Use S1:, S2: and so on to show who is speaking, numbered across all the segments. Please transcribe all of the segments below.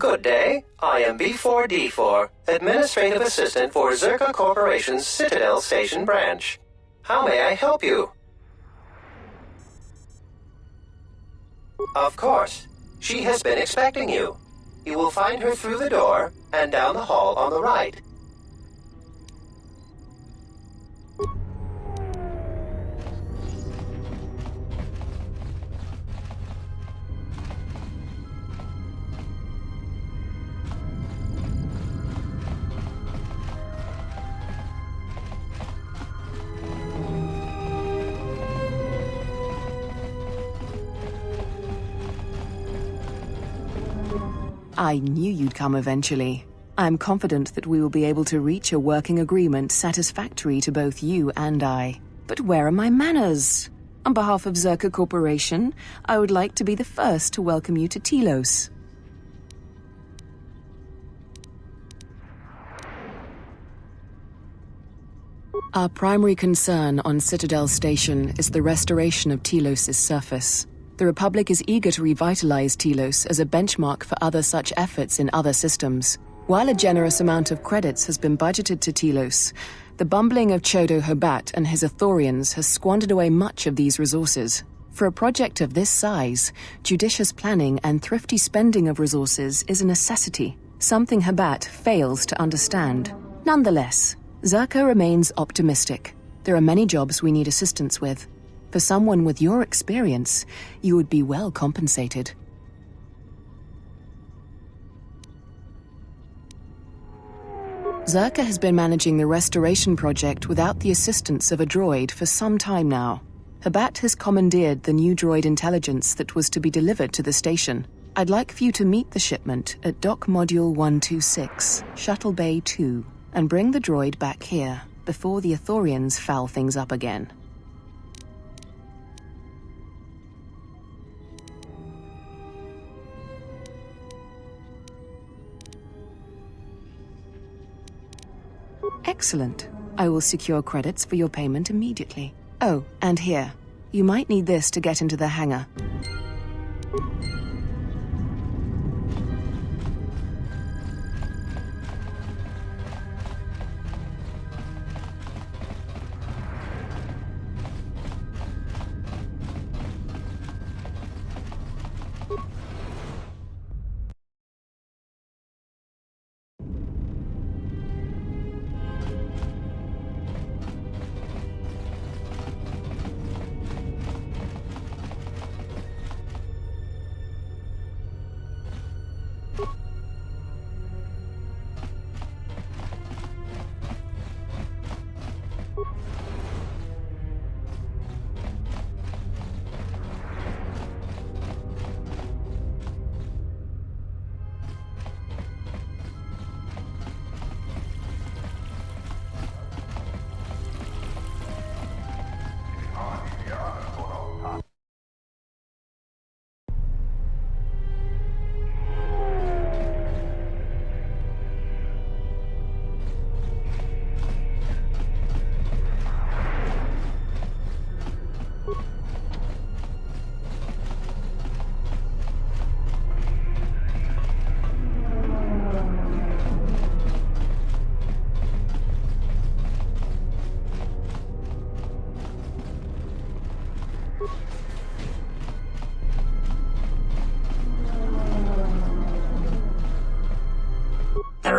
S1: Good day. I am B4D4, Administrative Assistant for Zerka Corporation's Citadel Station branch. How may I help you? Of course. She has been expecting you. You will find her through the door and down the hall on the right.
S2: I knew you'd come eventually. I'm confident that we will be able to reach a working agreement satisfactory to both you and I. But where are my manners? On behalf of Zerka Corporation, I would like to be the first to welcome you to Telos. Our primary concern on Citadel Station is the restoration of Telos' surface. The Republic is eager to revitalize Telos as a benchmark for other such efforts in other systems. While a generous amount of credits has been budgeted to Telos, the bumbling of Chodo Hobat and his Ithorians has squandered away much of these resources. For a project of this size, judicious planning and thrifty spending of resources is a necessity, something Hobat fails to understand. Nonetheless, Zerka remains optimistic. There are many jobs we need assistance with. For someone with your experience, you would be well compensated. Zerka has been managing the restoration project without the assistance of a droid for some time now. Hobat has commandeered the new droid intelligence that was to be delivered to the station. I'd like for you to meet the shipment at Dock Module 126, Shuttle Bay 2, and bring the droid back here before the Ithorians foul things up again. Excellent. I will secure credits for your payment immediately. Oh, and here. You might need this to get into the hangar.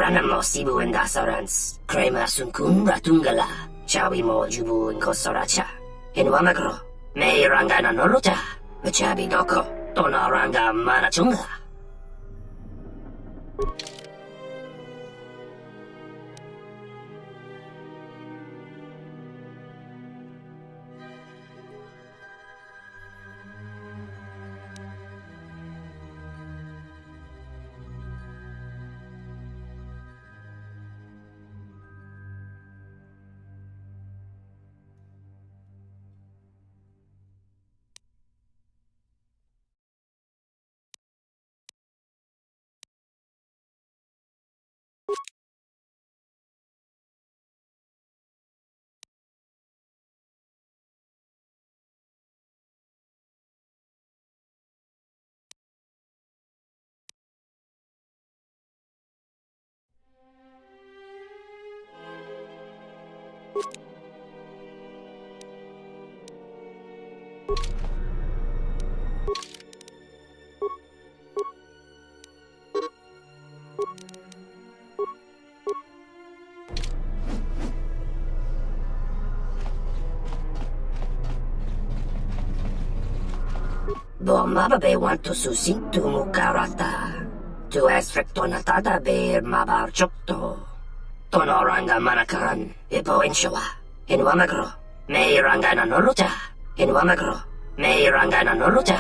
S3: Ranamo Sibu and Dasarans, Krema Sunkun Ratungala, Chawi Mo Jubu and Kosoracha, in Wamagro, May Rangana Norota, Machabi Doko, Dona Ranga Marachunga. Mababe want to susintu mukarata. Tu esfrektonatada be mabar chokto. Tonoranga manakaran, ipo inshawa. Inwamagro, may rangana noluta. Inwamagro, may rangana noluta.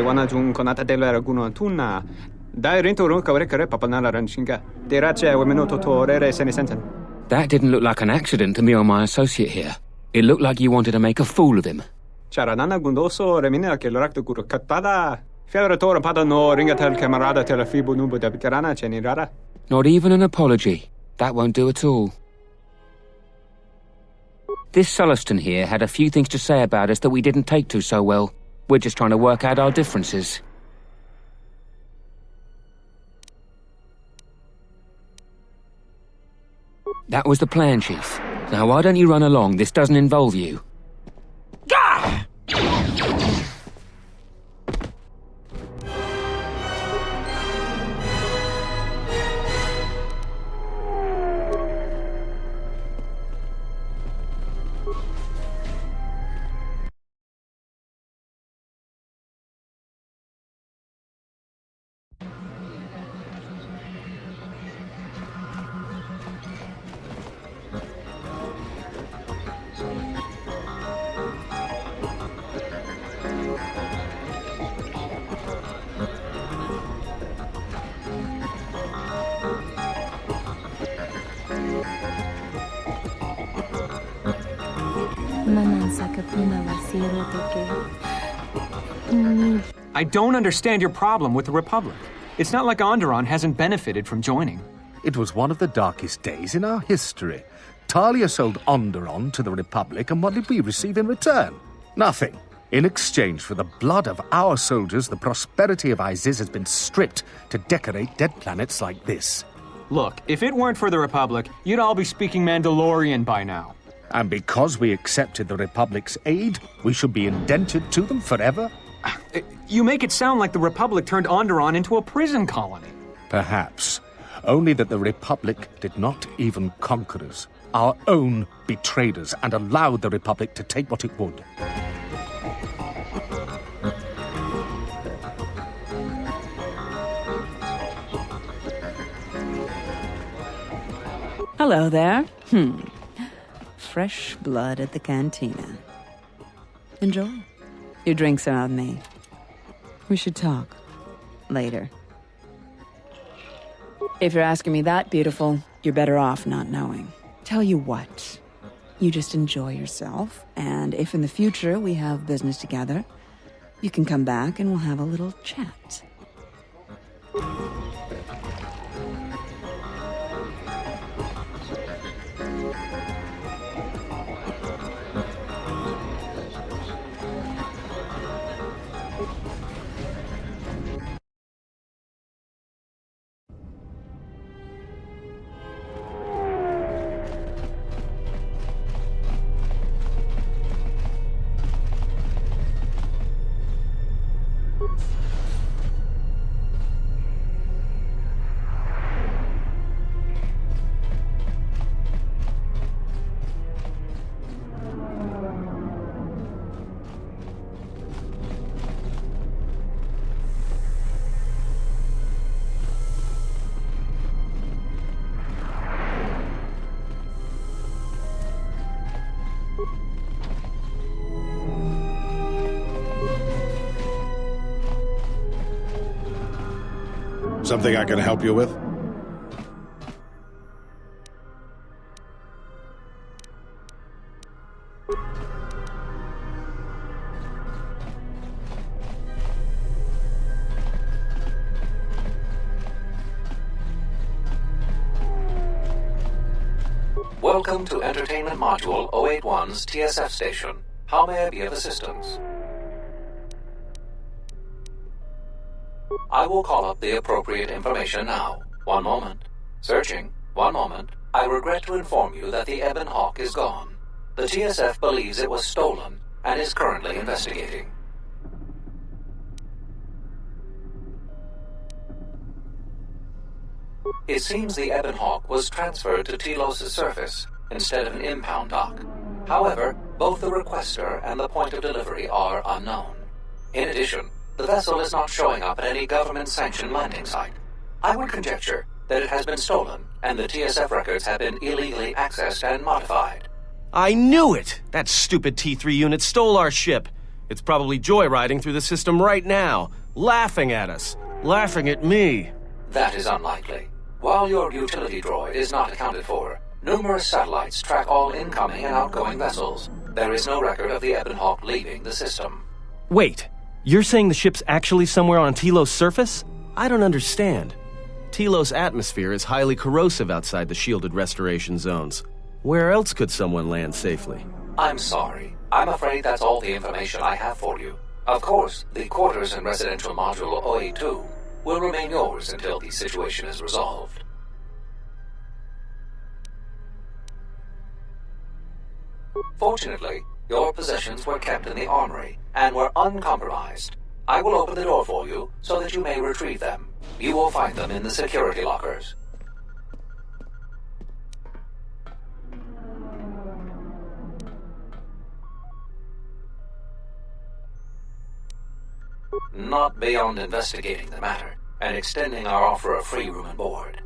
S4: Wana jung konata dela raguno tuna. Dai rinto runka rekare papanala ranchinga. Derace wemenoto to rere senesenten.
S5: That didn't look like an accident to me or my associate here. It looked like you wanted to make a fool of him.
S4: Charanana gundoso remina che l'orakto guru katpada. Fiaratore pada no ringatel camarada tela fibu nubu da bitarana cenirara.
S5: Not even an apology. That won't do at all. This Sulluston here had a few things to say about us that we didn't take to so well. We're just trying to work out our differences. That was the plan, Chief. Now why don't you run along? This doesn't involve you. Gah!
S4: I don't understand your problem with the Republic. It's not like Onderon hasn't benefited from joining.
S6: It was one of the darkest days in our history. Talia sold Onderon to the Republic, and what did we receive in return? Nothing. In exchange for the blood of our soldiers, the prosperity of Iziz has been stripped to decorate dead planets like this.
S4: Look, if it weren't for the Republic, you'd all be speaking Mandalorian by now.
S6: And because we accepted the Republic's aid, we should be indented to them forever?
S4: You make it sound like the Republic turned Onderon into a prison colony.
S6: Perhaps. Only that the Republic did not even conquer us. Our own betrayed us and allowed the Republic to take what it would.
S7: Hello there. fresh blood at the cantina. Enjoy. Your drinks are on me. We should talk. Later. If you're asking me that, beautiful, you're better off not knowing. Tell you what. You just enjoy yourself, and if in the future we have business together, you can come back and we'll have a little chat.
S8: Something I can help you with?
S1: Welcome to Entertainment Module 081's TSF station. How may I be of assistance? I will call up the appropriate information now. One moment. Searching. One moment. I regret to inform you that the Ebon Hawk is gone. The TSF believes it was stolen and is currently investigating. It seems the Ebon Hawk was transferred to Telos' surface instead of an impound dock. However, both the requester and the point of delivery are unknown. In addition, the vessel is not showing up at any government-sanctioned landing site. I would conjecture that it has been stolen, and the TSF records have been illegally accessed and modified.
S9: I knew it! That stupid T3 unit stole our ship. It's probably joyriding through the system right now, laughing at us, laughing at me.
S1: That is unlikely. While your utility droid is not accounted for, numerous satellites track all incoming and outgoing vessels. There is no record of the Ebon Hawk leaving the system.
S9: Wait, you're saying the ship's actually somewhere on Telos' surface? I don't understand. Telos' atmosphere is highly corrosive outside the shielded restoration zones. Where else could someone land safely?
S1: I'm sorry. I'm afraid that's all the information I have for you. Of course, the quarters in Residential Module 082 will remain yours until the situation is resolved. Fortunately, your possessions were kept in the armory and were uncompromised. I will open the door for you so that you may retrieve them. You will find them in the security lockers. Not beyond investigating the matter and extending our offer of free room and board.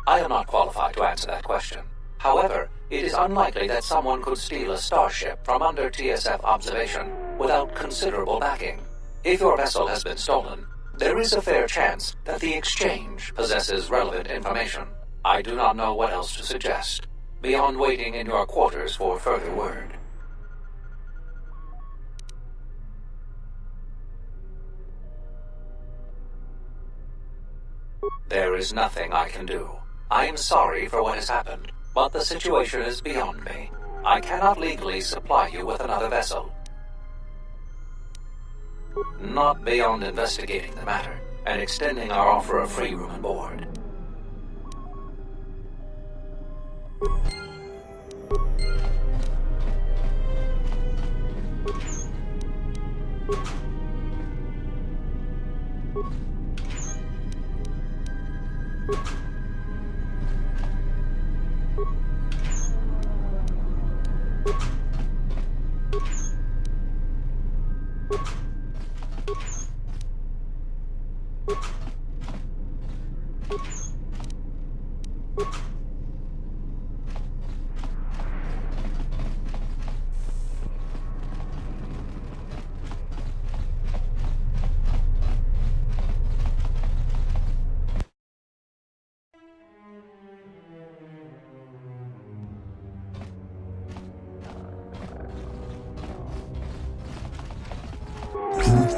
S1: I am not qualified to answer that question. However, it is unlikely that someone could steal a starship from under TSF observation without considerable backing. If your vessel has been stolen, there is a fair chance that the exchange possesses relevant information. I do not know what else to suggest, beyond waiting in your quarters for further word. There is nothing I can do. I am sorry for what has happened, but the situation is beyond me. I cannot legally supply you with another vessel. Not beyond investigating the matter and extending our offer of free room and board.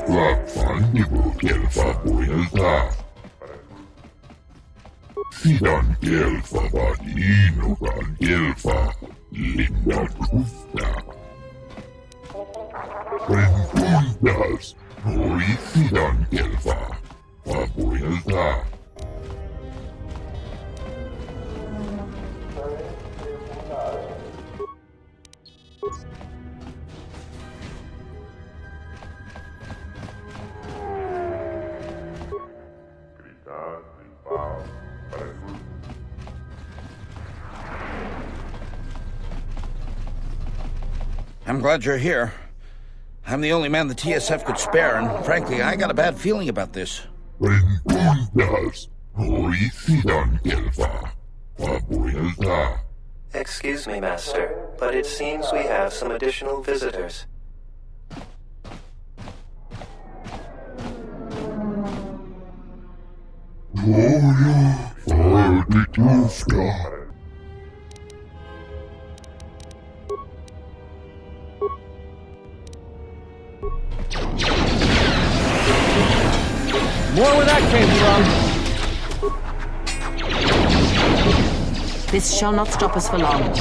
S10: Fungible Gelfa Boyalta. Sidan Gelfa Vadinogan Gelfa Linda Kufta. Rentundas Hori Sidan Gelfa Boyalta.
S11: I'm glad you're here. I'm the only man the TSF could spare, and frankly, I got a bad feeling about this.
S12: Excuse me, Master, but it seems we have some additional visitors.
S9: More where that came
S13: from. This shall not stop us for long.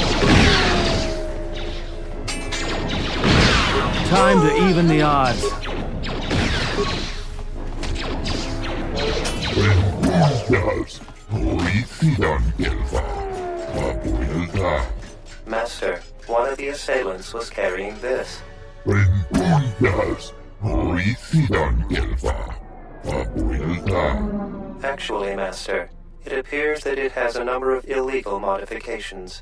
S9: Time to even the odds.
S12: Master, one of the assailants was carrying this. Actually, Master, it appears that it has a number of illegal modifications.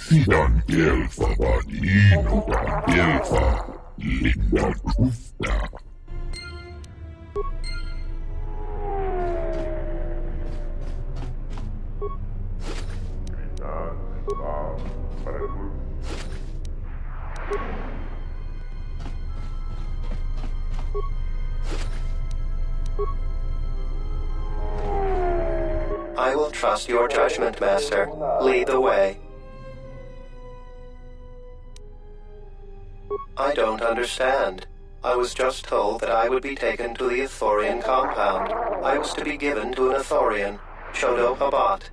S10: Sidan Gelfa Vadinogan Gelfa Linda Kufta.
S12: I will trust your judgment, Master. Lead the way. I don't understand. I was just told that I would be taken to the Athorian compound. I was to be given to an Athorian, Chodo Habat.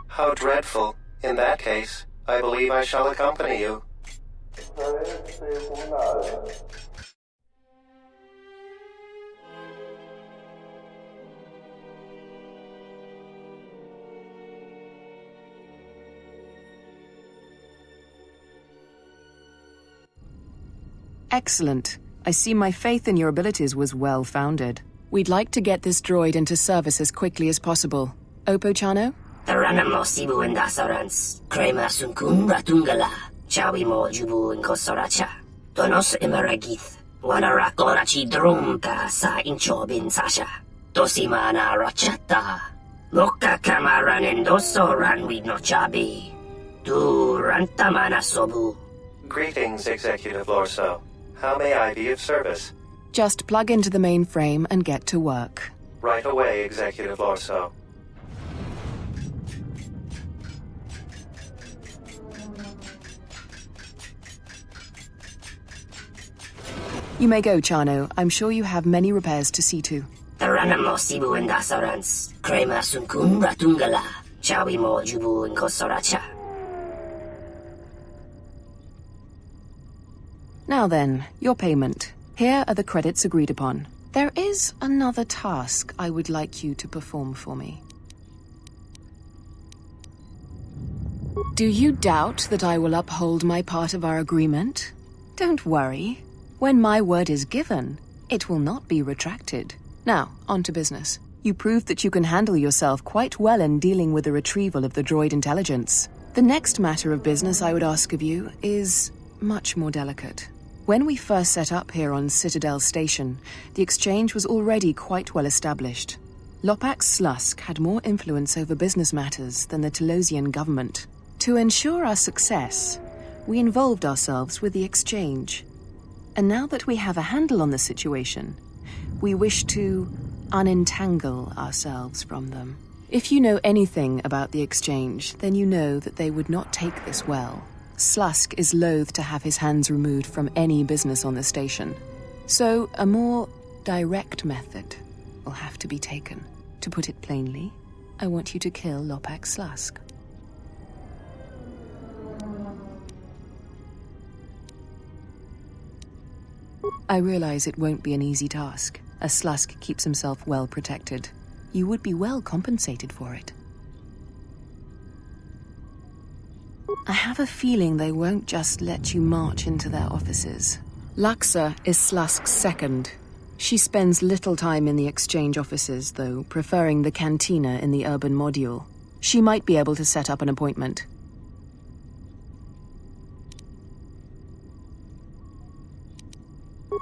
S12: How dreadful. In that case, I believe I shall accompany you.
S2: Excellent. I see my faith in your abilities was well-founded. We'd like to get this droid into service as quickly as possible. Opo-chano?
S3: Taranamo sibu indasarans, crema sunkun ratungala, chawi mo jubu inkosoracha, donos imaragith, wanarakorachi drumka sa inchobin sasha, dosimana rachata, moka kamaran endoso ranwi no chabi, du rantamana sobu.
S12: Greetings, Executive Lorso. How may I be of service?
S2: Just plug into the mainframe and get to work.
S12: Right away, Executive Lorso.
S2: You may go, Chano. I'm sure you have many repairs to see to.
S3: Taranamo sibu indasarans, crema sunkun ratungala, chawi mo jubu inkosoracha.
S2: Now then, your payment. Here are the credits agreed upon. There is another task I would like you to perform for me. Do you doubt that I will uphold my part of our agreement? Don't worry. When my word is given, it will not be retracted. Now, on to business. You proved that you can handle yourself quite well in dealing with the retrieval of the droid intelligence. The next matter of business I would ask of you is much more delicate. When we first set up here on Citadel Station, the exchange was already quite well established. Lopax Slusk had more influence over business matters than the Telosian government. To ensure our success, we involved ourselves with the exchange. And now that we have a handle on the situation, we wish to unentangle ourselves from them. If you know anything about the exchange, then you know that they would not take this well. Slusk is loath to have his hands removed from any business on the station. So a more direct method will have to be taken. To put it plainly, I want you to kill Lopax Slusk. I realize it won't be an easy task, as Slusk keeps himself well protected. You would be well compensated for it. I have a feeling they won't just let you march into their offices. Luxa is Slusk's second. She spends little time in the exchange offices, though, preferring the cantina in the urban module. She might be able to set up an appointment.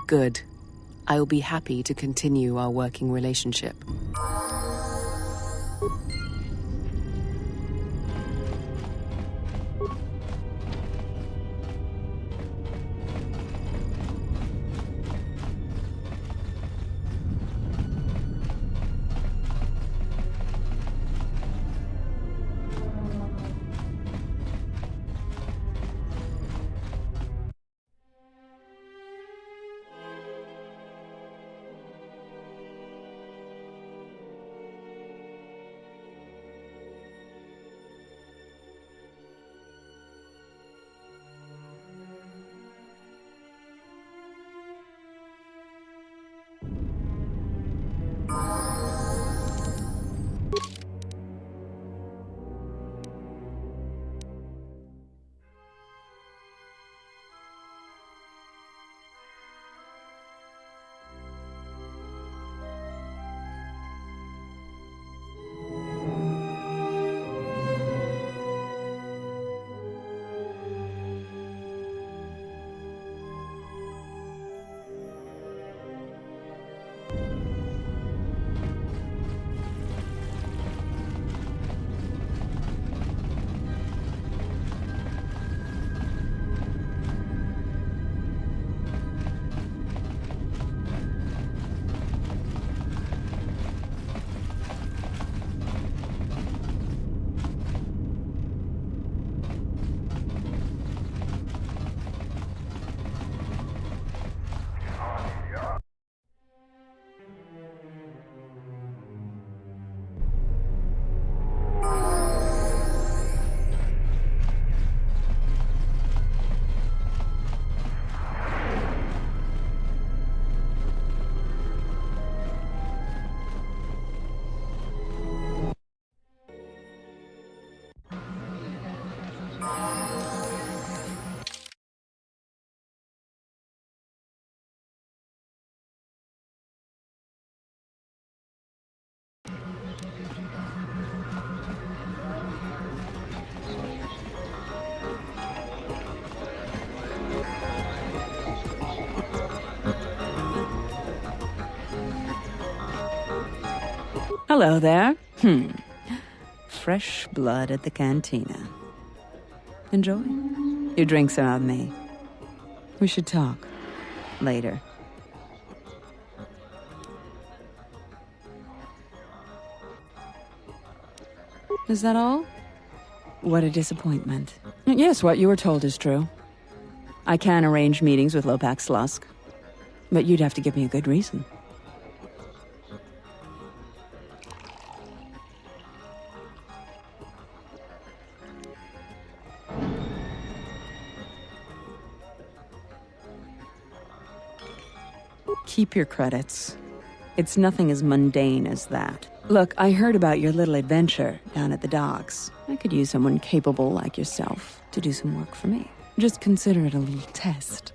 S2: Good. I will be happy to continue our working relationship.
S7: Hello there. Fresh blood at the cantina. Enjoy. You drink some of me. We should talk. Later. Is that all? What a disappointment. Yes, what you were told is true. I can arrange meetings with Lopax Slusk, but you'd have to give me a good reason. Keep your credits. It's nothing as mundane as that. Look, I heard about your little adventure down at the docks. I could use someone capable like yourself to do some work for me. Just consider it a little test.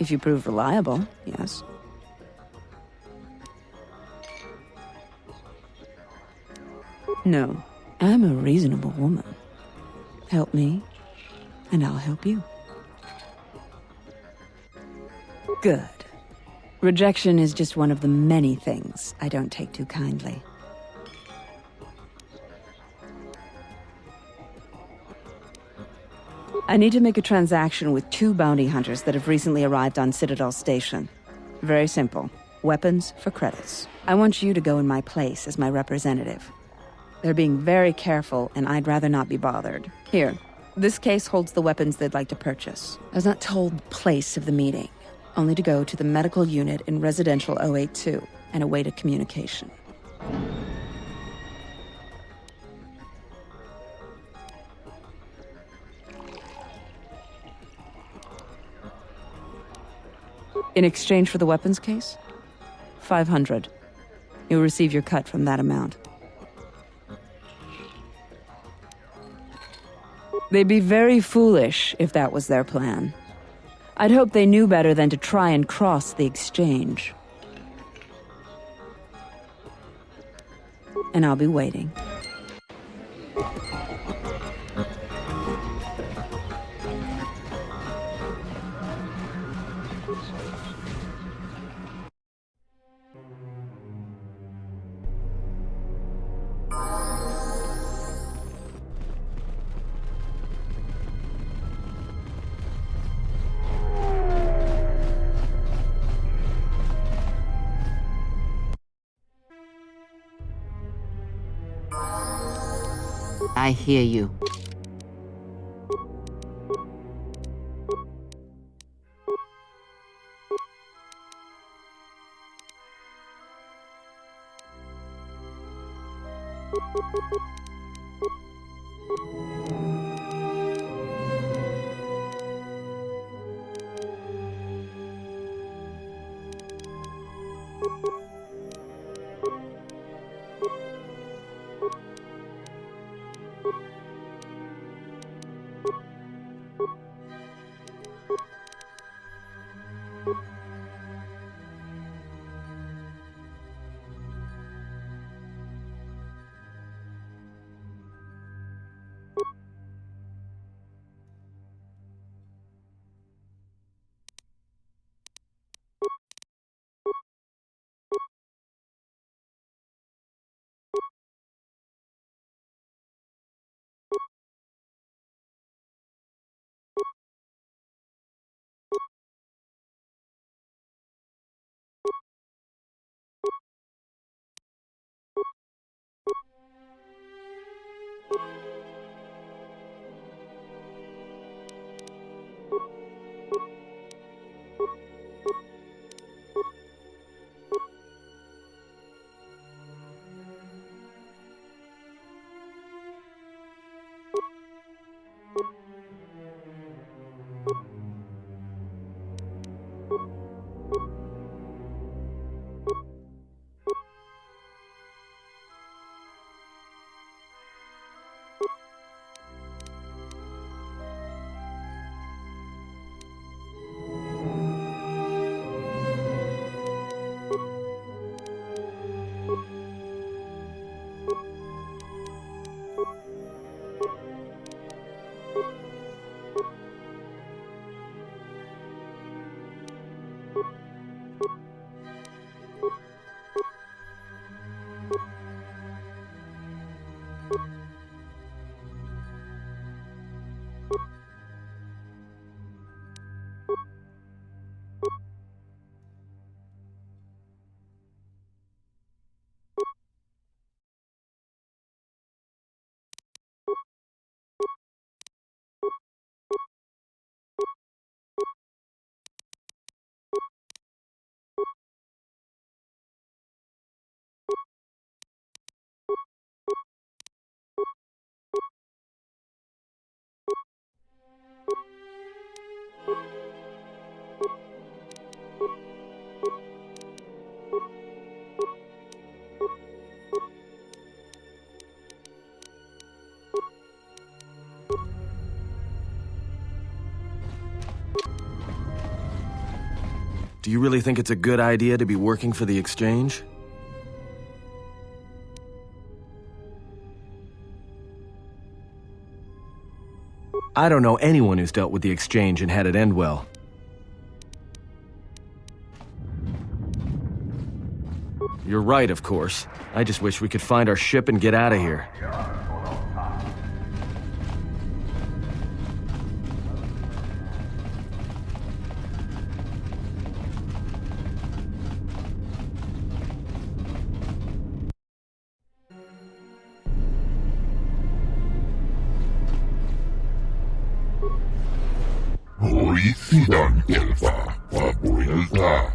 S7: If you prove reliable, yes. No, I'm a reasonable woman. Help me, and I'll help you. Good. Rejection is just one of the many things I don't take too kindly. I need to make a transaction with 2 bounty hunters that have recently arrived on Citadel Station. Very simple. Weapons for credits. I want you to go in my place as my representative. They're being very careful, and I'd rather not be bothered. Here, this case holds the weapons they'd like to purchase. I was not told the place of the meeting, only to go to the medical unit in Residential 082 and await a communication. In exchange for the weapons case? 500. You'll receive your cut from that amount. They'd be very foolish if that was their plan. I'd hope they knew better than to try and cross the exchange. And I'll be waiting.
S13: I hear you.
S9: Do you really think it's a good idea to be working for the Exchange? I don't know anyone who's dealt with the Exchange and had it end well. You're right, of course. I just wish we could find our ship and get out of here.
S10: Hoisidan kelpaa vapuilta.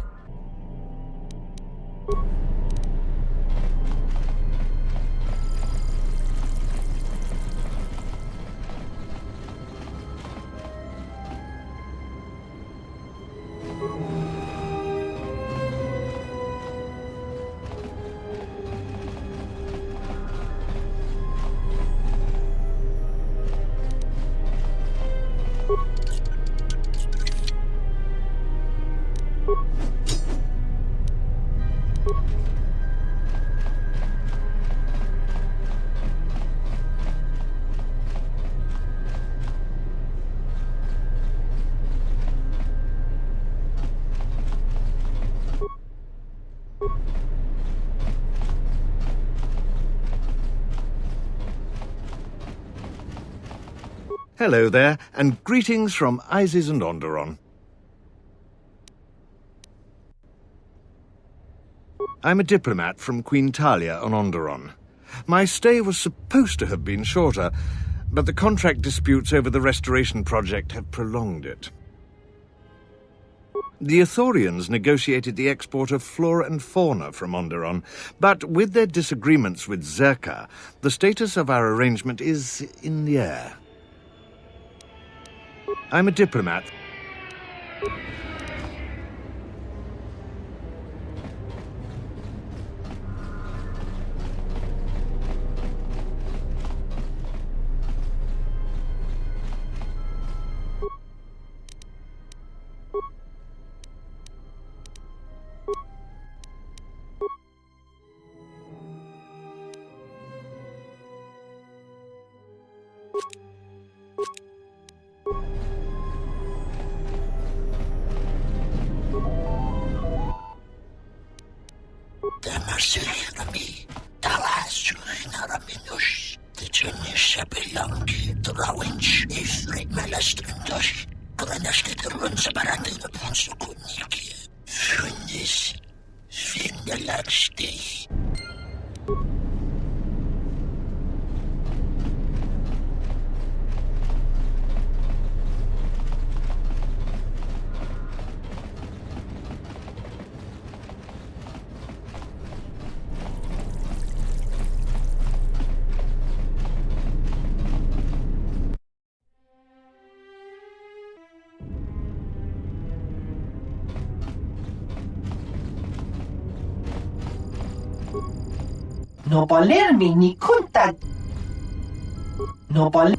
S6: Hello there, and greetings from Isis and Onderon. I'm a diplomat from Queen Talia on Onderon. My stay was supposed to have been shorter, but the contract disputes over the restoration project have prolonged it. The Ithorians negotiated the export of flora and fauna from Onderon, but with their disagreements with Zerka, the status of our arrangement is in the air. I'm a diplomat.
S3: Damasirami, Talasuraminus, the Genishabilangi, the Rawinch, Ifrit Malastrandosh, Granasket runs about the Ponsukuniki, Funis, Fingalaksti.
S14: No volermi ni conta. No voler.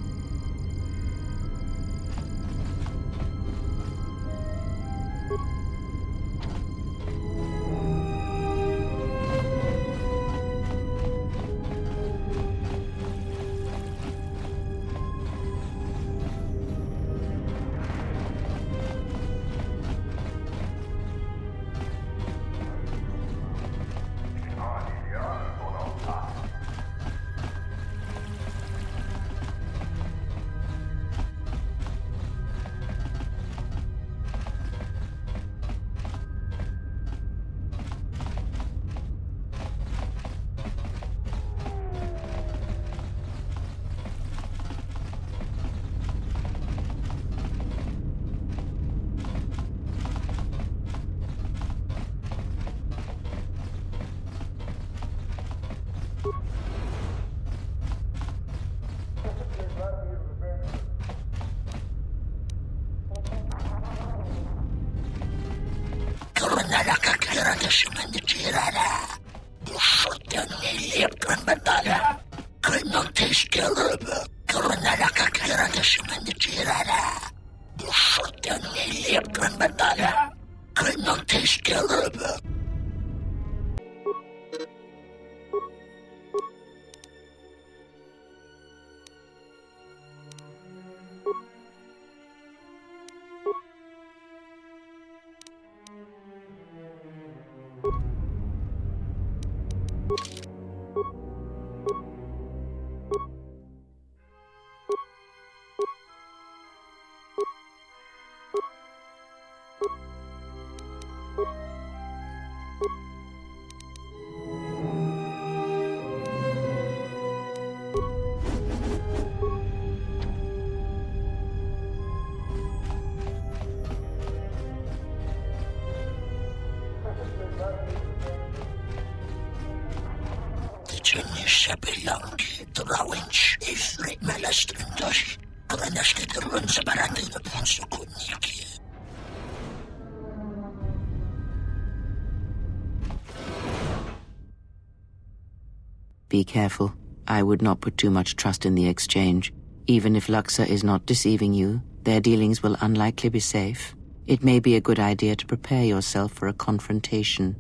S13: Be careful. I would not put too much trust in the exchange. Even if Luxa is not deceiving you, their dealings will unlikely be safe. It may be a good idea to prepare yourself for a confrontation.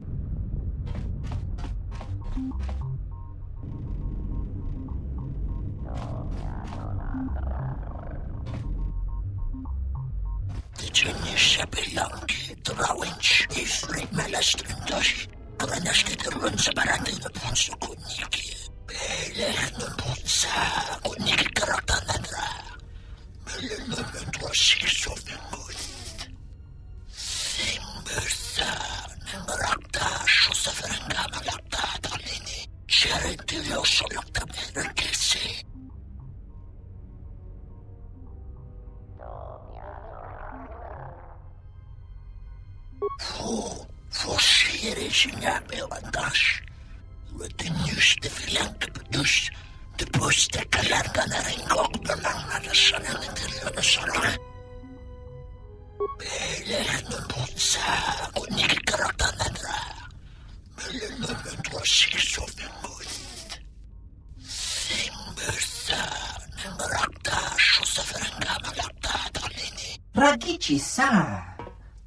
S14: Ragici sa.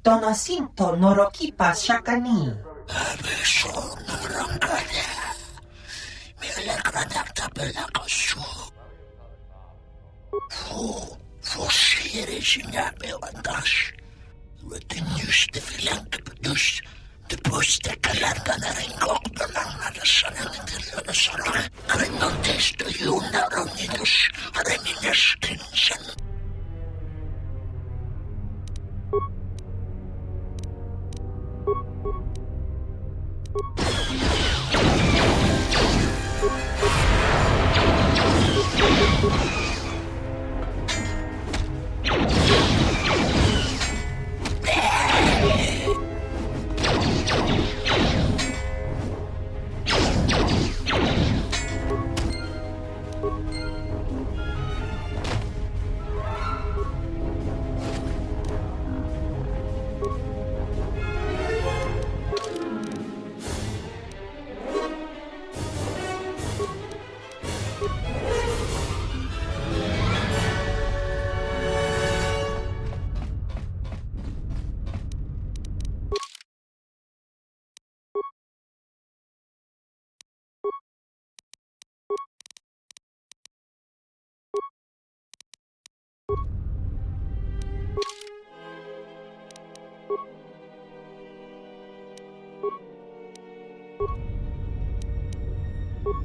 S14: Tonasinto norokipa shakani.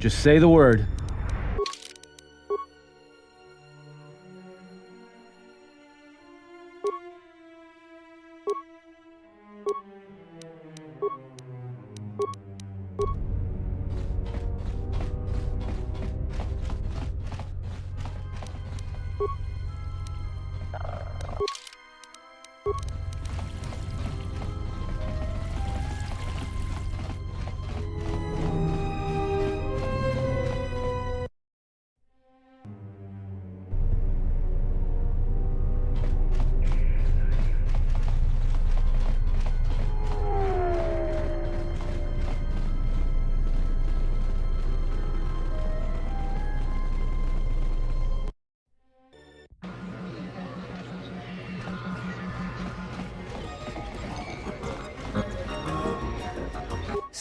S9: Just say the word.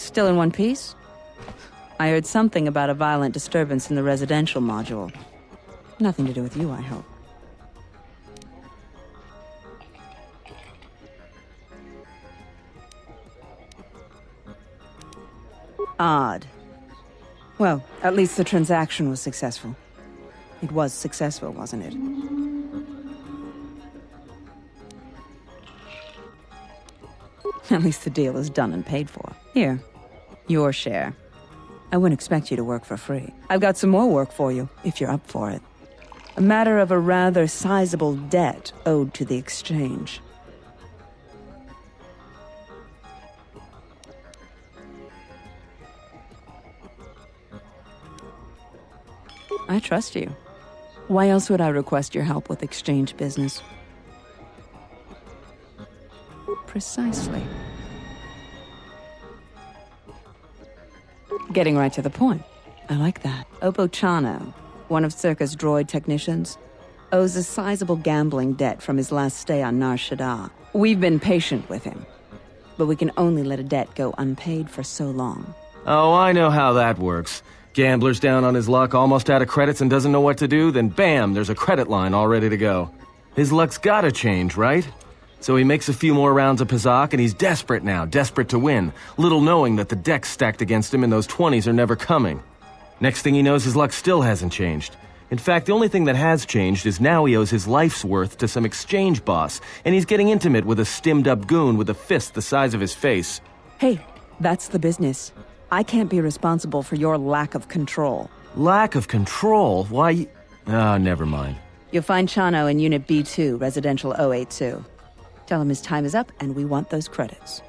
S7: Still in one piece? I heard something about a violent disturbance in the residential module. Nothing to do with you, I hope. Odd. Well, at least the transaction was successful. It was successful, wasn't it? At least the deal is done and paid for. Here, your share. I wouldn't expect you to work for free. I've got some more work for you, if you're up for it. A matter of a rather sizable debt owed to the exchange. I trust you. Why else would I request your help with exchange business? Precisely. Getting right to the point. I like that. Oppo Chano, one of Circa's droid technicians, owes a sizable gambling debt from his last stay on Nar Shaddaa. We've been patient with him, but we can only let a debt go unpaid for so long.
S9: Oh, I know how that works. Gambler's down on his luck, almost out of credits and doesn't know what to do, then bam, there's a credit line all ready to go. His luck's gotta change, right? So he makes a few more rounds of Pazak, and he's desperate now, desperate to win, little knowing that the decks stacked against him in those 20s are never coming. Next thing he knows, his luck still hasn't changed. In fact, the only thing that has changed is now he owes his life's worth to some exchange boss, and he's getting intimate with a stimmed-up goon with a fist the size of his face.
S7: Hey, that's the business. I can't be responsible for your lack of control.
S9: Lack of control? Why? Ah, never mind.
S7: You'll find Chano in Unit B2, Residential 082. Tell him his time is up, and we want those credits.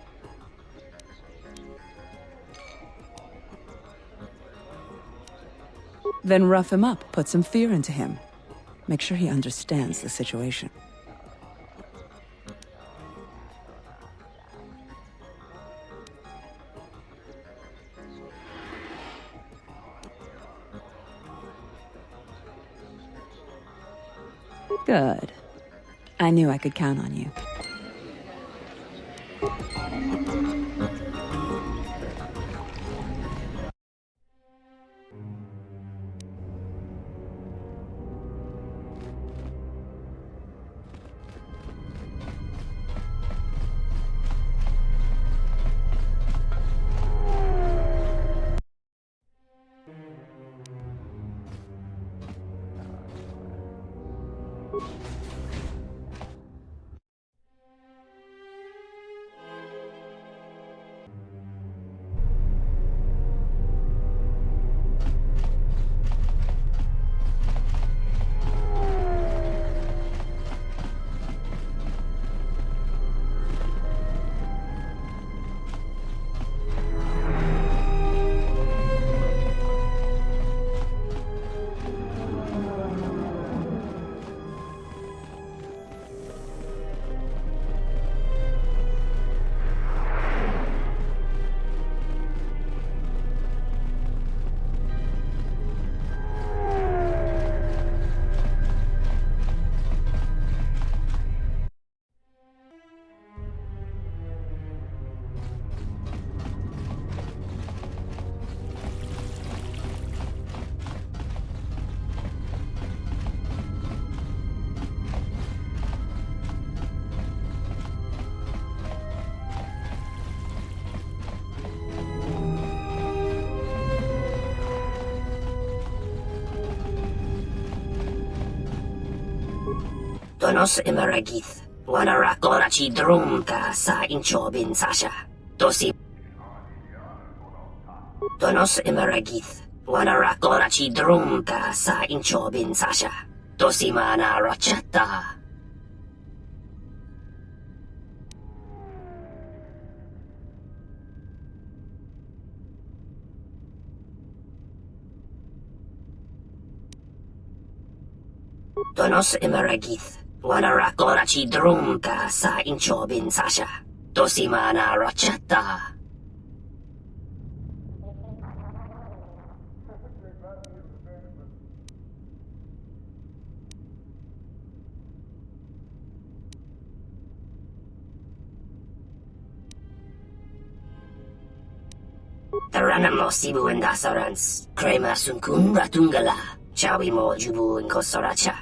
S7: Then rough him up, put some fear into him. Make sure he understands the situation. Good. I knew I could count on you.
S3: Donos Imeragith, Wanarakorachi Drumka sa Inchobin Sasha. Dosi Donos Imeragith, Wanarakorachi Drumka sa Inchobin Sasha. Dosimana Rachata. Donos Imeragith, Wanarakorachi Drumka sa Inchobin Sasha. Dosimana Rachata. Taranam mo sibuin dasarans, krema sungkun ratungala, chawi mo jubuin kosoracha.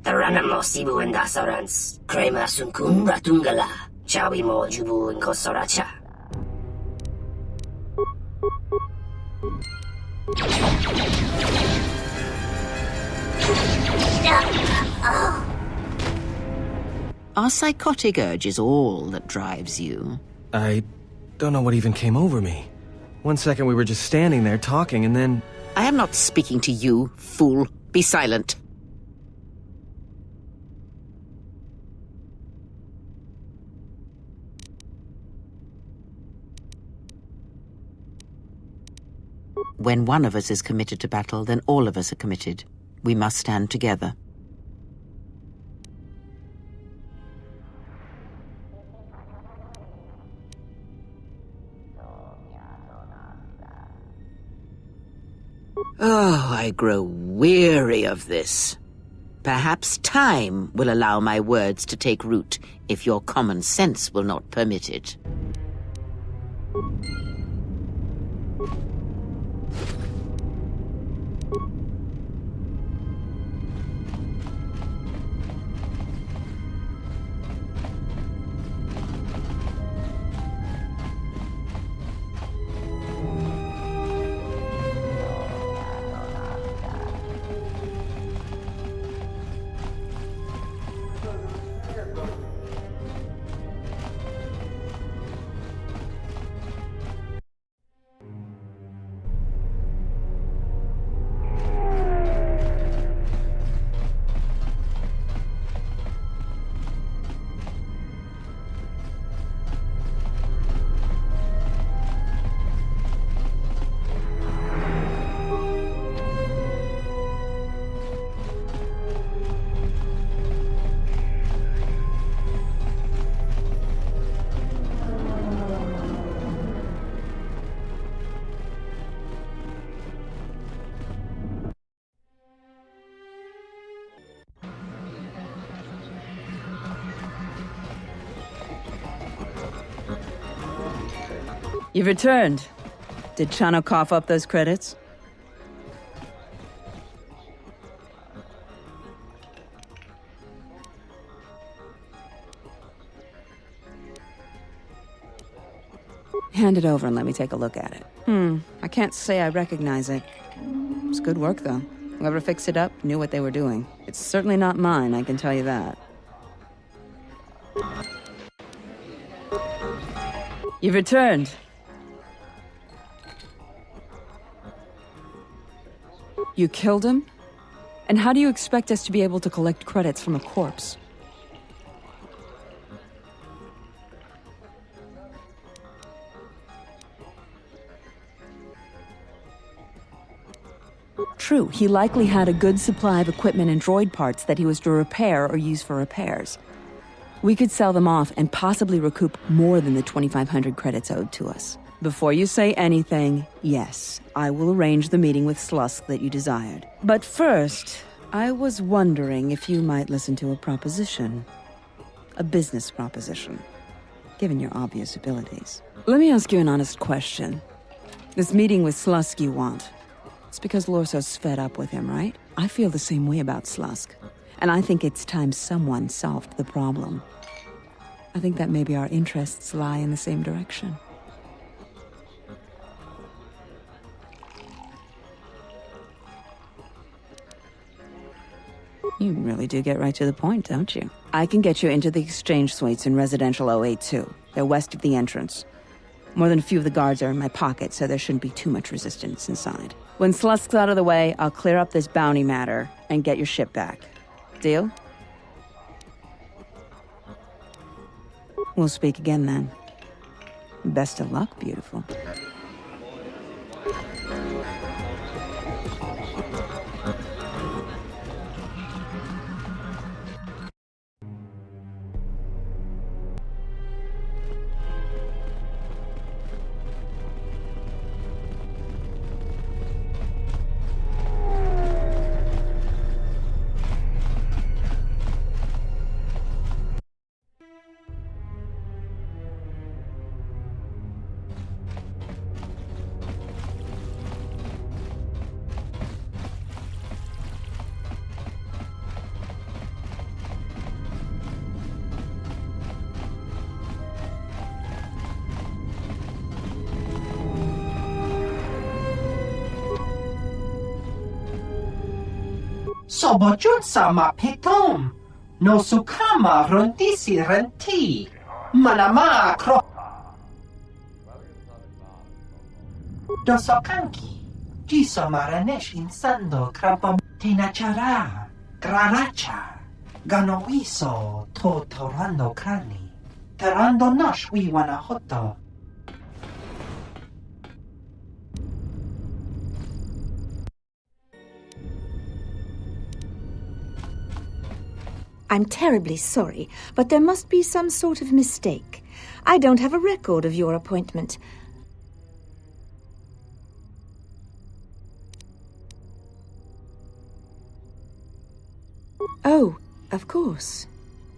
S3: Taranam mo sibuin dasarans, krema sungkun ratungala, chawi mo jubuin kosoracha.
S13: Are psychotic urges all that drives you?
S9: I don't know what even came over me. One second we were just standing there talking, and then...
S13: I am not speaking to you, fool. Be silent. When one of us is committed to battle, then all of us are committed. We must stand together. Oh, I grow weary of this. Perhaps time will allow my words to take root if your common sense will not permit it.
S7: You've returned. Did Chano cough up those credits? Hand it over and let me take a look at it. I can't say I recognize it. It's good work, though. Whoever fixed it up knew what they were doing. It's certainly not mine, I can tell you that. You've returned. You killed him? And how do you expect us to be able to collect credits from a corpse? True, he likely had a good supply of equipment and droid parts that he was to repair or use for repairs. We could sell them off and possibly recoup more than the 2,500 credits owed to us. Before you say anything, yes, I will arrange the meeting with Slusk that you desired. But first, I was wondering if you might listen to a proposition. A business proposition, given your obvious abilities. Let me ask you an honest question. This meeting with Slusk you want, it's because Lorso's fed up with him, right? I feel the same way about Slusk, and I think it's time someone solved the problem. I think that maybe our interests lie in the same direction. You really do get right to the point, don't you? I can get you into the exchange suites in Residential 082. They're west of the entrance. More than a few of the guards are in my pocket, so there shouldn't be too much resistance inside. When Slusk's out of the way, I'll clear up this bounty matter and get your ship back. Deal? We'll speak again then. Best of luck, beautiful.
S14: Sobojun sama petom. No sukama rondisi renti. Manama kro. Dosokanki. Jiso maranesh insando krapam tenachara. Graracha. Ganowiso to torando krani. Terando nosh wiwana hoto.
S15: I'm terribly sorry, but there must be some sort of mistake. I don't have a record of your appointment. Oh, of course.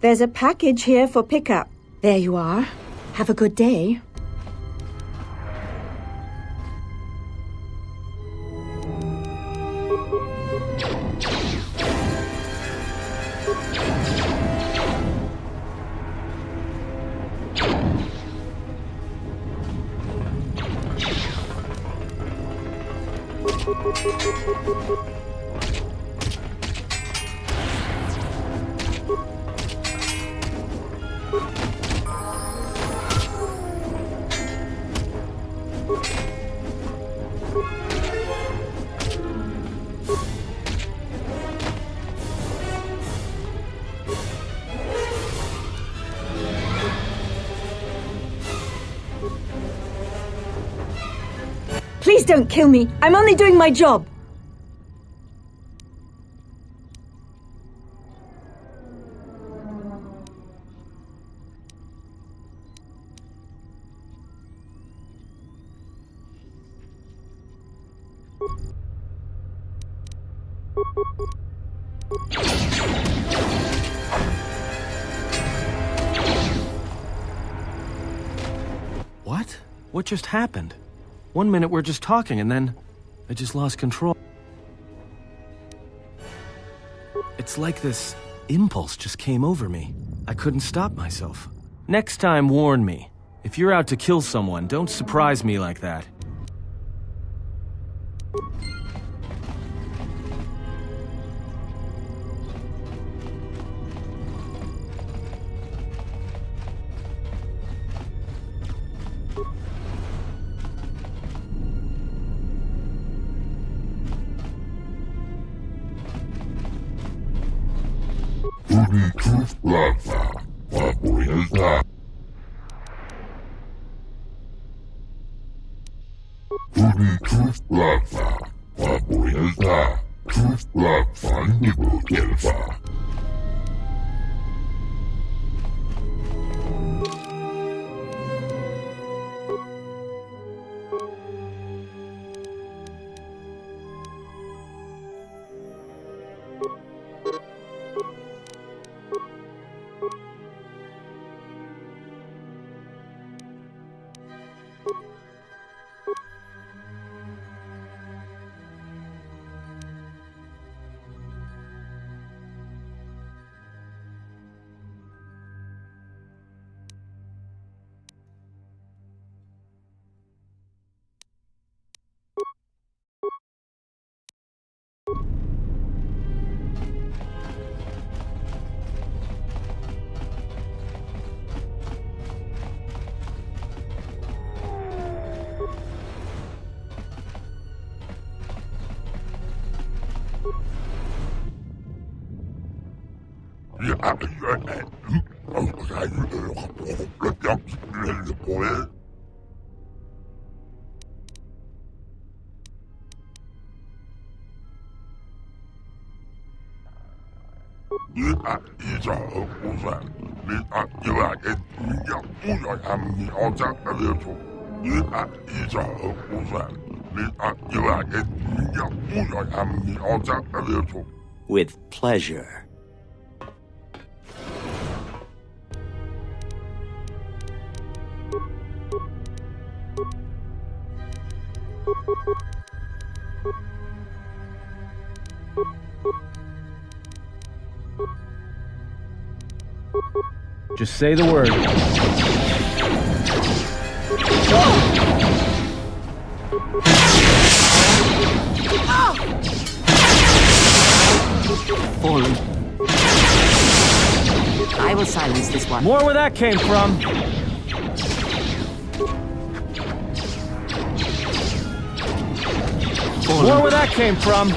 S15: There's a package here for pickup. There you are. Have a good day. Please don't kill me. I'm only doing my job.
S9: What? What just happened? 1 minute we're just talking and then I just lost control. It's like this impulse just came over me. I couldn't stop myself. Next time, warn me. If you're out to kill someone, don't surprise me like that.
S10: Truth Plaza, favorita. Truth Plaza, favorita. Truth Plaza, nivel kelfa.
S16: With pleasure.
S9: Just say the word.
S13: Fallen. I will silence this one.
S9: More where that came from.
S13: Fallen.
S9: More where that came from.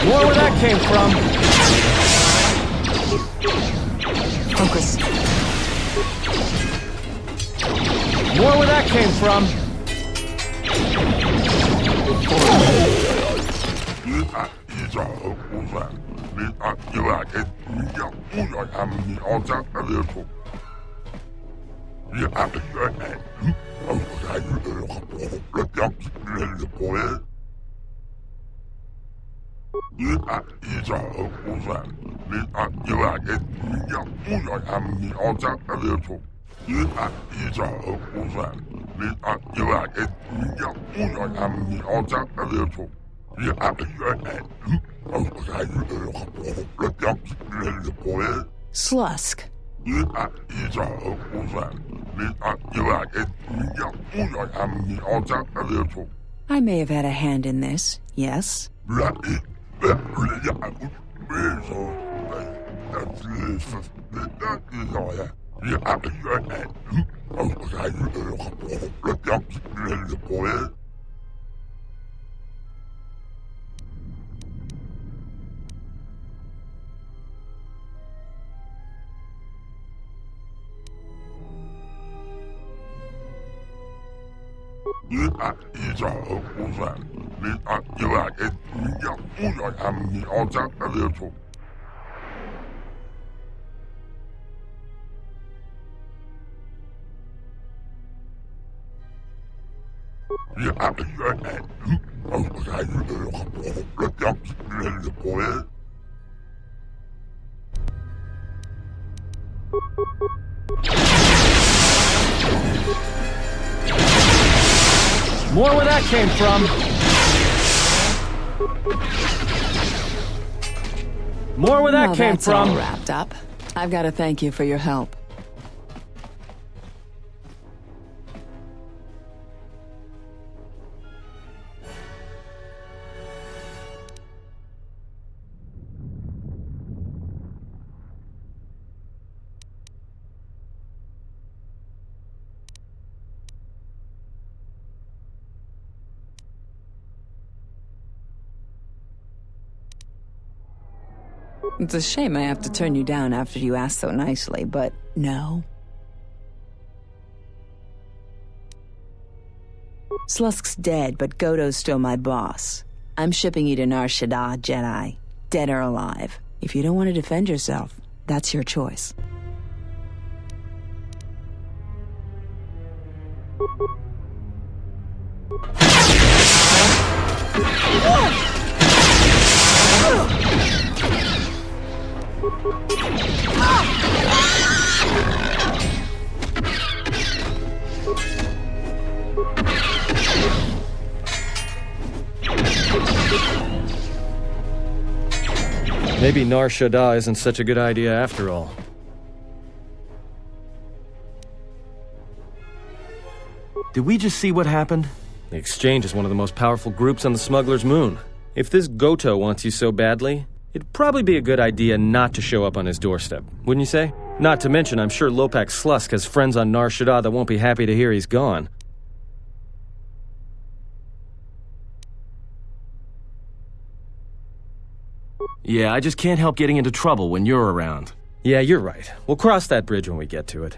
S9: More where that came from.
S13: Focus.
S9: More where that came from.
S7: Slusk. I may have had a hand in this, yes?
S9: More where that came from. More where that came
S2: that's
S9: from.
S2: All wrapped up. I've got to thank you for your help. It's a shame I have to turn you down after you asked so nicely, but no. Slusk's dead, but Goto's still my boss. I'm shipping you to Nar Shaddaa, Jedi. Dead or alive. If you don't want to defend yourself, that's your choice.
S9: Maybe Nar Shaddaa isn't such a good idea after all. Did we just see what happened? The Exchange is one of the most powerful groups on the Smuggler's Moon. If this Goto wants you so badly, it'd probably be a good idea not to show up on his doorstep, wouldn't you say? Not to mention, I'm sure Lopak Slusk has friends on Nar Shaddaa that won't be happy to hear he's gone. Yeah, I just can't help getting into trouble when you're around. Yeah, you're right. We'll cross that bridge when we get to it.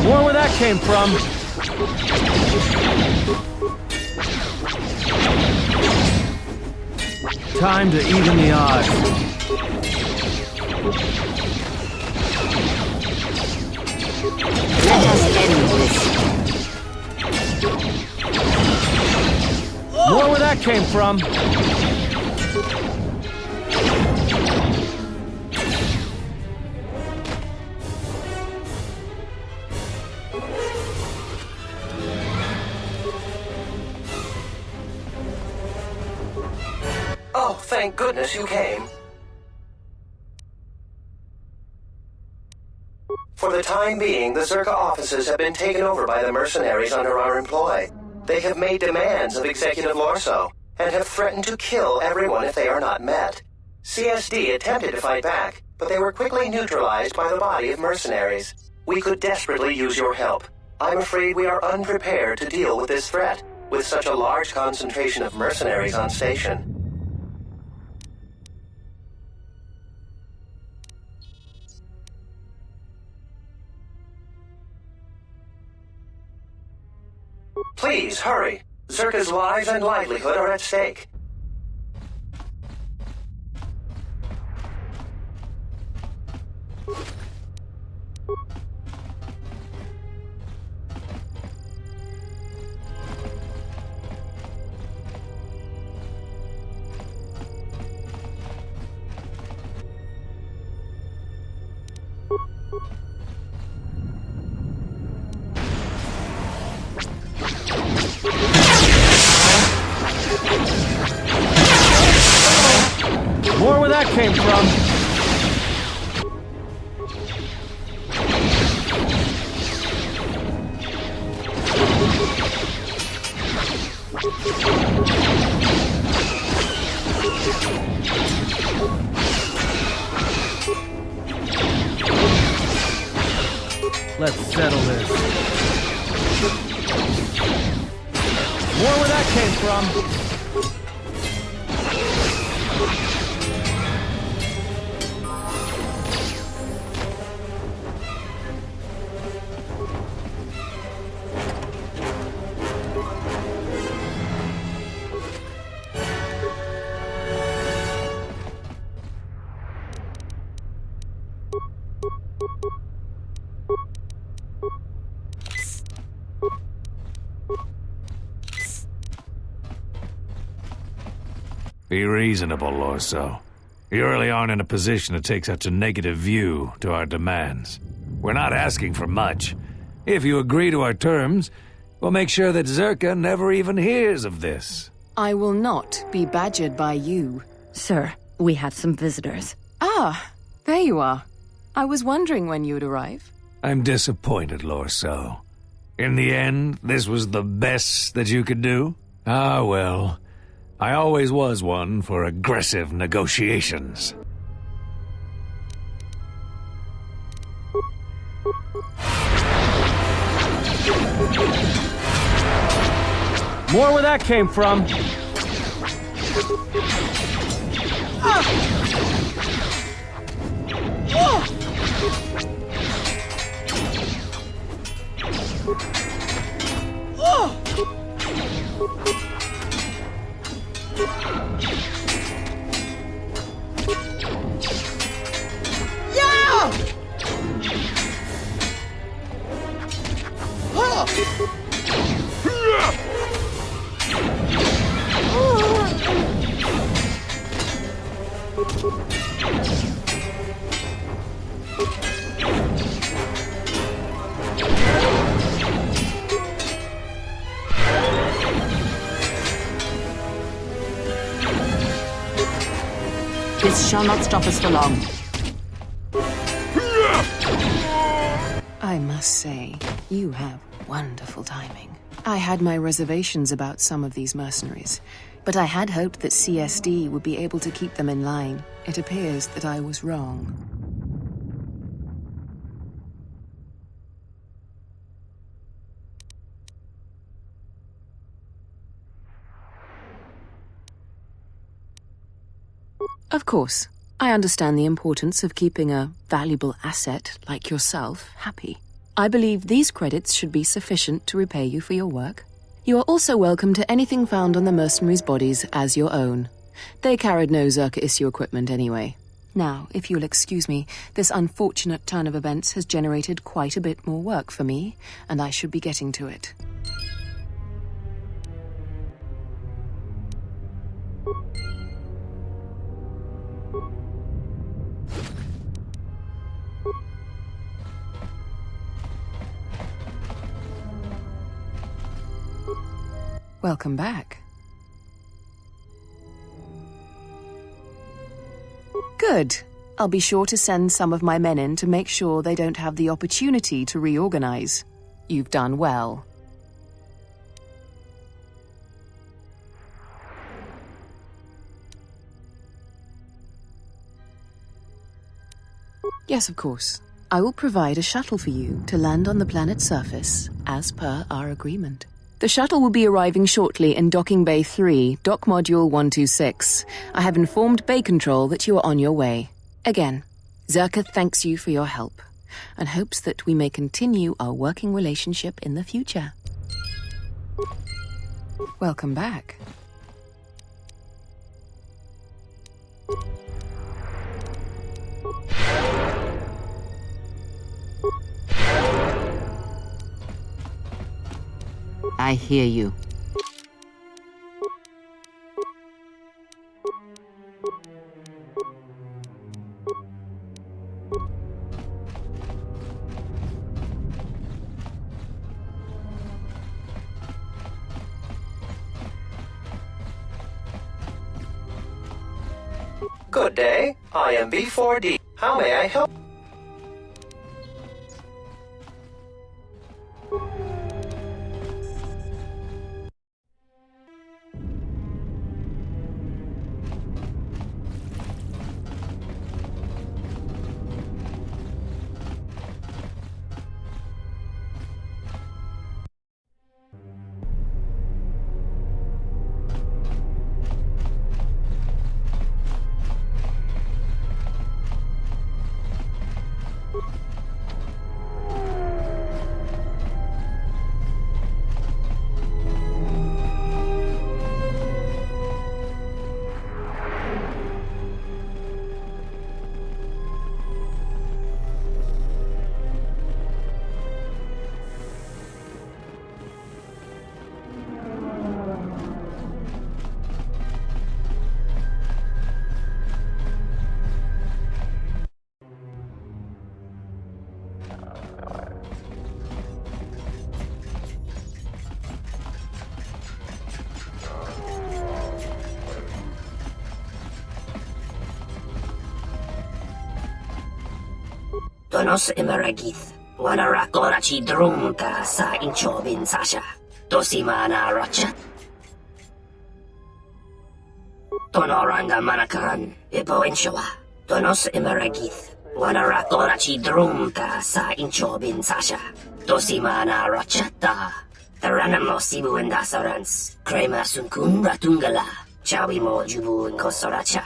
S9: More where that came from. Time to even the odds.
S3: Let us end this.
S9: More where that came from.
S12: Oh, thank goodness you came. For the time being, the Zerka offices have been taken over by the mercenaries under our employ. They have made demands of Executive Lorso, and have threatened to kill everyone if they are not met. CSD attempted to fight back, but they were quickly neutralized by the body of mercenaries. We could desperately use your help. I'm afraid we are unprepared to deal with this threat, with such a large concentration of mercenaries on station. Please, hurry. Zerka's lives and livelihood are at stake.
S9: More where that came from. Let's settle this. More where that came from.
S17: Be reasonable, Lorso. You really aren't in a position to take such a negative view to our demands. We're not asking for much. If you agree to our terms, we'll make sure that Zerka never even hears of this.
S2: I will not be badgered by you.
S18: Sir, we have some visitors.
S2: Ah, there you are. I was wondering when you'd arrive.
S17: I'm disappointed, Lorso. In the end, this was the best that you could do? Ah, well. I always was one for aggressive negotiations.
S4: More where that came from.
S13: This shall not stop us for long.
S2: I must say, you have wonderful timing. I had my reservations about some of these mercenaries, but I had hoped that CSD would be able to keep them in line. It appears that I was wrong. Of course, I understand the importance of keeping a valuable asset like yourself happy. I believe these credits should be sufficient to repay you for your work. You are also welcome to anything found on the mercenaries' bodies as your own. They carried no Zerka issue equipment anyway. Now, if you'll excuse me, this unfortunate turn of events has generated quite a bit more work for me, and I should be getting to it. Welcome back. Good. I'll be sure to send some of my men in to make sure they don't have the opportunity to reorganize. You've done well. Yes, of course. I will provide a shuttle for you to land on the planet's surface, as per our agreement. The shuttle will be arriving shortly in Docking Bay 3, Dock Module 126. I have informed Bay Control that you are on your way. Again, Zerka thanks you for your help, and hopes that we may continue our working relationship in the future. Welcome back.
S13: I hear you.
S12: Good day. I am B4D. How may I help?
S3: Tonos imeragith. Wanarakorachi drumka sa inchobin sasha. Tosimana rachat. Tonoranga manakaran. Ipo inshawa. Tonos imeragith. Wanarakorachi drumka sa inchobin sasha. Tosimana rachata. Taranamo sibu indasarans. Krema sunkun ratungala. Chawi mo jubu inkosoracha.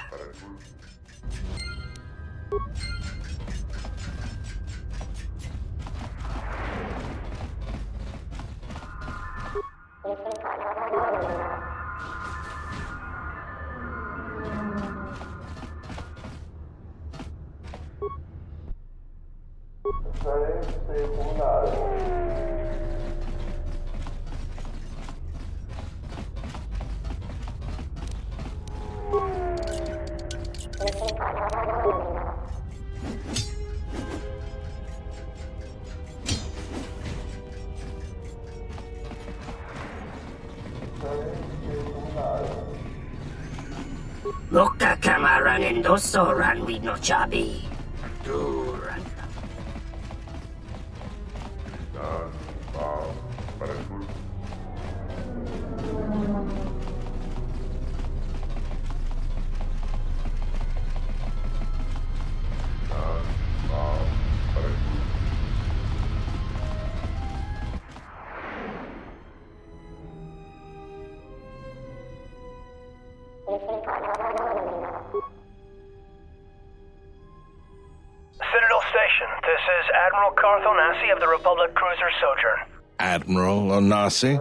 S3: Loka kamaran endoso ran with no chabi. Duran.
S19: Citadel Station, this is Admiral Carth Onasi of the Republic Cruiser Sojourn.
S8: Admiral Onasi?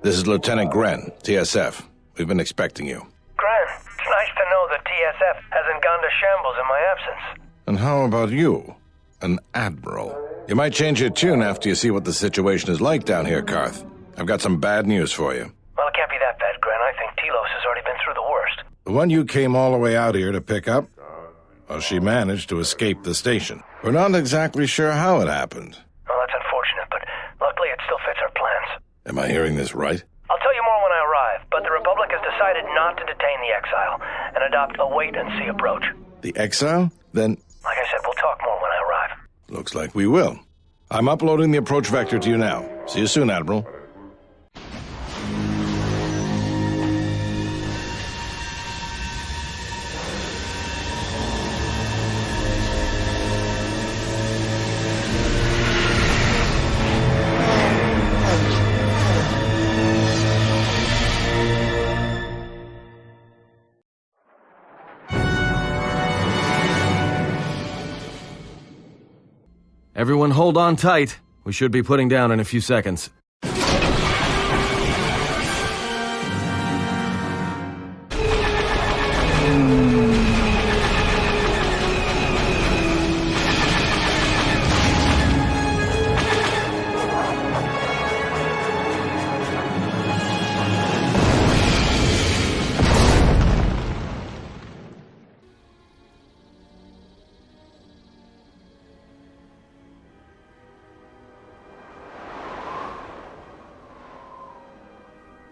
S8: This is Lieutenant Gren, TSF. We've been expecting you.
S19: Gren, it's nice to know that TSF hasn't gone to shambles in my absence.
S8: And how about you? An Admiral. You might change your tune after you see what the situation is like down here, Carth. I've got some bad news for you.
S19: Well, it can't be that bad, Gren. I think Telos has already been through the worst.
S8: The one you came all the way out here to pick up? Well, she managed to escape the station. We're not exactly sure how it happened.
S19: Well, that's unfortunate, but luckily it still fits our plans.
S8: Am I hearing this right?
S19: I'll tell you more when I arrive, but the Republic has decided not to detain the exile and adopt a wait-and-see approach.
S8: The exile? Then...
S19: Like I said, we'll talk more when I arrive.
S8: Looks like we will. I'm uploading the approach vector to you now. See you soon, Admiral.
S9: Everyone hold on tight. We should be putting down in a few seconds.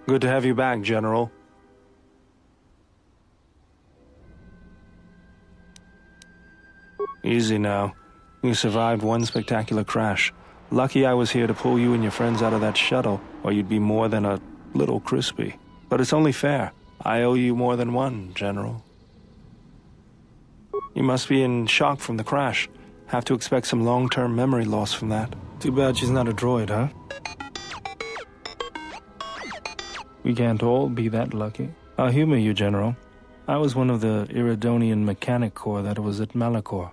S20: Good to have you back, General. Easy now. You survived one spectacular crash. Lucky I was here to pull you and your friends out of that shuttle, or you'd be more than a little crispy. But it's only fair. I owe you more than one, General. You must be in shock from the crash. Have to expect some long-term memory loss from that. Too bad she's not a droid, huh? We can't all be that lucky. I'll humor you, General. I was one of the Iridonian Mechanic Corps that was at Malachor.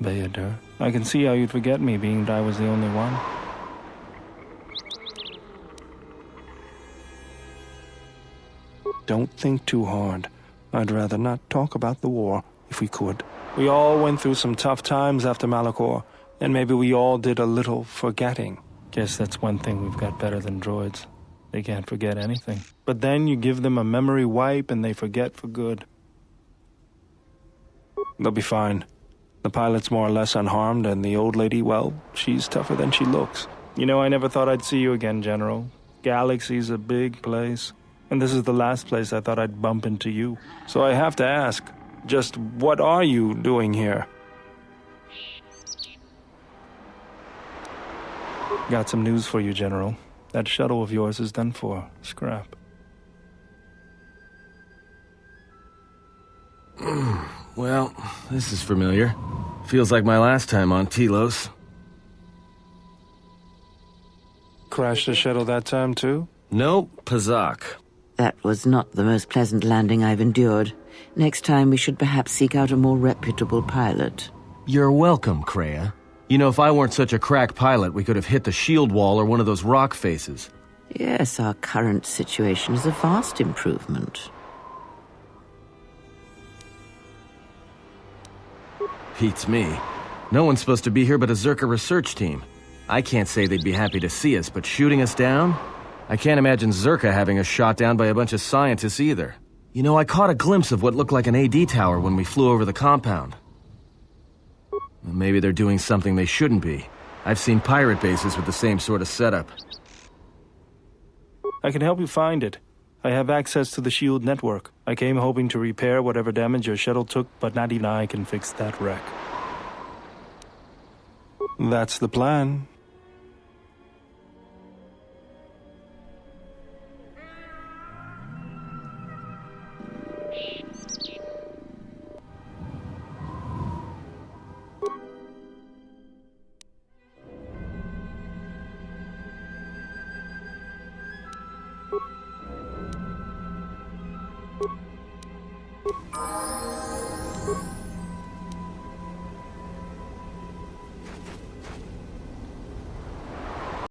S20: Bayadur, I can see how you'd forget me, being that I was the only one. Don't think too hard. I'd rather not talk about the war, if we could. We all went through some tough times after Malachor, and maybe we all did a little forgetting. Guess that's one thing we've got better than droids. They can't forget anything. But then you give them a memory wipe and they forget for good. They'll be fine. The pilot's more or less unharmed, and the old lady, well, she's tougher than she looks. You know, I never thought I'd see you again, General. Galaxy's a big place, and this is the last place I thought I'd bump into you. So I have to ask, just what are you doing here? Got some news for you, General. That shuttle of yours is done for. Scrap.
S9: Well, this is familiar. Feels like my last time on Telos.
S20: Crashed the shuttle that time, too?
S9: Nope, Pazak.
S13: That was not the most pleasant landing I've endured. Next time we should perhaps seek out a more reputable pilot.
S9: You're welcome, Kreia. You know, if I weren't such a crack pilot, we could have hit the shield wall or one of those rock faces.
S13: Yes, our current situation is a vast improvement.
S9: Beats me. No one's supposed to be here but a Zerka research team. I can't say they'd be happy to see us, but shooting us down? I can't imagine Zerka having us shot down by a bunch of scientists either. You know, I caught a glimpse of what looked like an AD tower when we flew over the compound. Maybe they're doing something they shouldn't be. I've seen pirate bases with the same sort of setup.
S20: I can help you find it. I have access to the SHIELD network. I came hoping to repair whatever damage your shuttle took, but not even I can fix that wreck. That's the plan.